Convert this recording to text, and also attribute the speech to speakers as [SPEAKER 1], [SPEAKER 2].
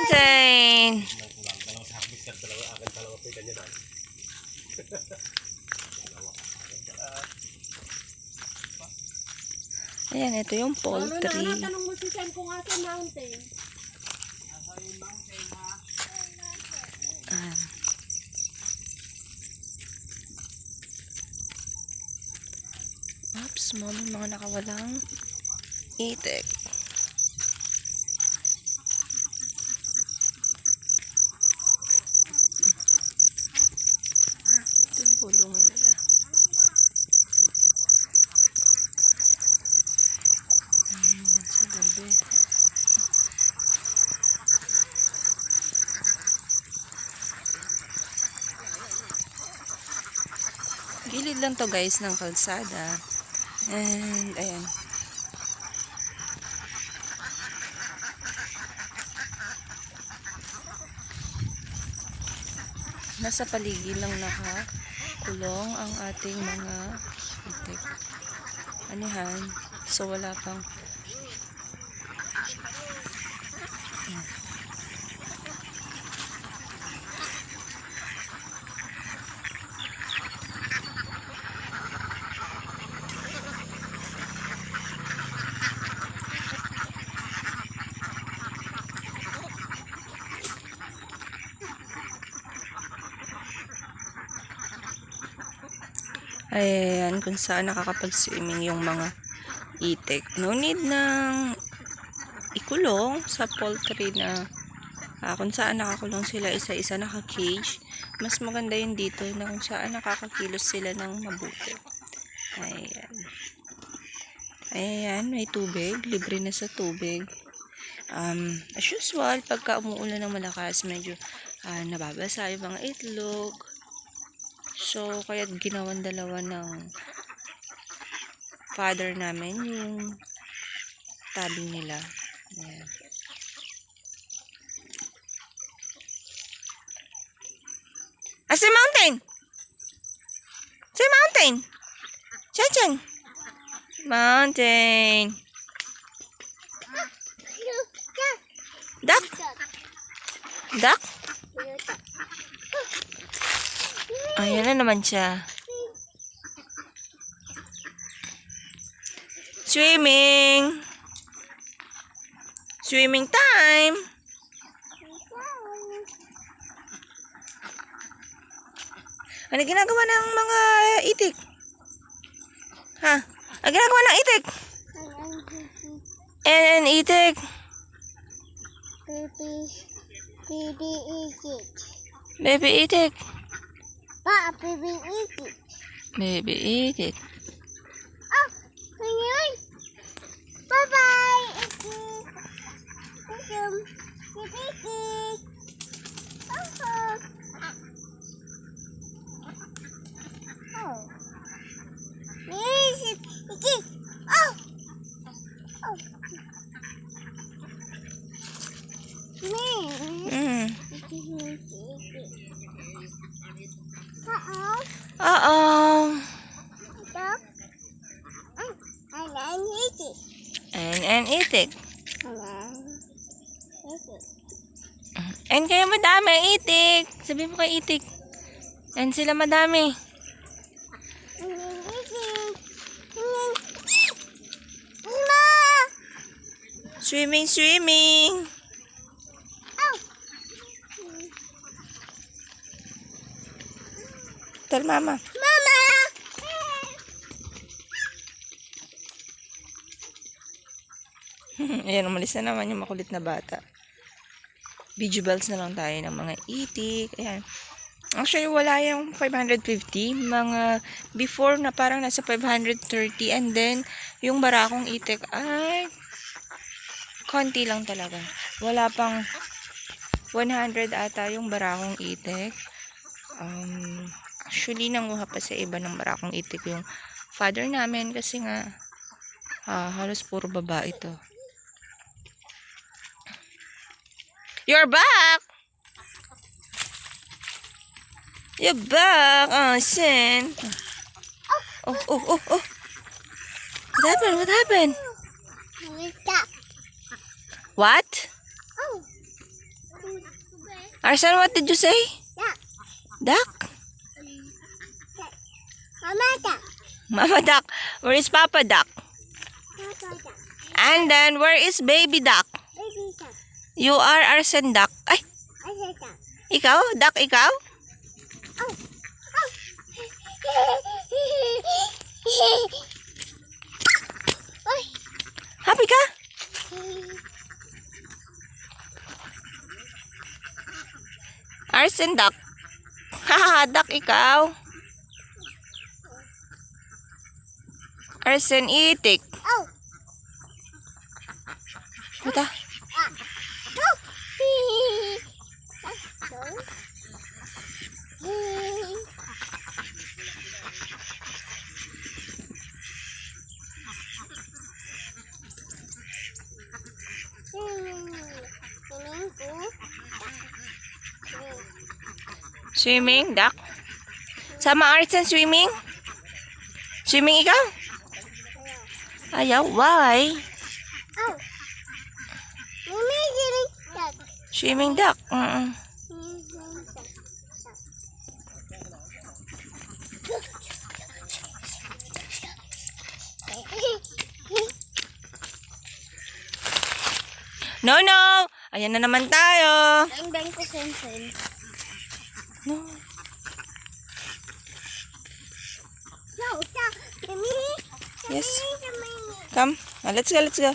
[SPEAKER 1] Mountain! Ayan, ito yung poultry.
[SPEAKER 2] Tanong mo si Sam kung asa mountain.
[SPEAKER 1] Oops, may mga nakawalang itik. Ito yung pulungan nila. Ayan, sa gabi. Gilid lang to guys ng kalsada. And ayan. Nasa paligid lang nakakulong ang ating mga itik. Anihan. So wala pang ayan, kung saan nakakapag-swimming yung mga itik. No need ng ikulong sa poultry na kung saan nakakulong sila isa-isa naka-cage. Mas maganda yun dito na kung saan nakakakilos sila ng mabuti. Ayan. Ayan, may tubig. Libre na sa tubig. As usual, pagka umuulan ng malakas, medyo nababasa yung mga itlog. So, kaya ginawan dalawa ng father namin yung tabi nila. Ayan. Si Mountain! Si Mountain! Chen! Mountain! Duck! Duck? Ayan na naman siya. Swimming! Swimming time! Ano ginagawa ng mga itik? Ha? Ano ginagawa ng itik? And itik?
[SPEAKER 2] Baby itik.
[SPEAKER 1] Baby itik.
[SPEAKER 2] Baby itik.
[SPEAKER 1] Baby itik.
[SPEAKER 2] Oh, ngayon. Bye-bye, itik. Itik. Oh. Itik. Oh. Oh.
[SPEAKER 1] Uh-oh. And itik. And kayo madami, itik. Sabi mo kay itik. And sila madami. Swimming. Tell mama. Ayan, umalis na naman yung makulit na bata. Visuals na lang tayo ng mga itik. Ayan. Actually, wala yung 550. Mga before na parang nasa 530. And then, yung barakong itik ay konti lang talaga. Wala pang 100 ata yung barakong itik. Actually, nanguha pa sa iba ng barakong itik yung father namin kasi nga halos puro babae ito. You're back! You're back! Oh, Sin! Oh! What happened? What? Arsan, what did you say?
[SPEAKER 2] Duck.
[SPEAKER 1] Duck?
[SPEAKER 2] Mama duck.
[SPEAKER 1] Mama duck. Where is Papa duck?
[SPEAKER 2] Papa duck.
[SPEAKER 1] And then, where is baby duck?
[SPEAKER 2] Baby duck.
[SPEAKER 1] You are Arsen duck. Ay,
[SPEAKER 2] I said duck.
[SPEAKER 1] ikaw? Duck ikaw?
[SPEAKER 2] Oh. Oh. Oy.
[SPEAKER 1] Happy ka? Arsen duck. Haha, duck ikaw. Arsen itik.
[SPEAKER 2] Oh.
[SPEAKER 1] Mata.
[SPEAKER 2] Go.
[SPEAKER 1] Swimming, duck. Sama Arsen swimming? Swimming ikaw? Ayaw, why?
[SPEAKER 2] Oh. Mami, swimming duck.
[SPEAKER 1] Swimming duck. No, no! Ayan na naman tayo.
[SPEAKER 2] Bang bang ko sen.
[SPEAKER 1] No.
[SPEAKER 2] No, stop. Mami.
[SPEAKER 1] Yes.
[SPEAKER 2] Mami.
[SPEAKER 1] Come. Let's go, let's go.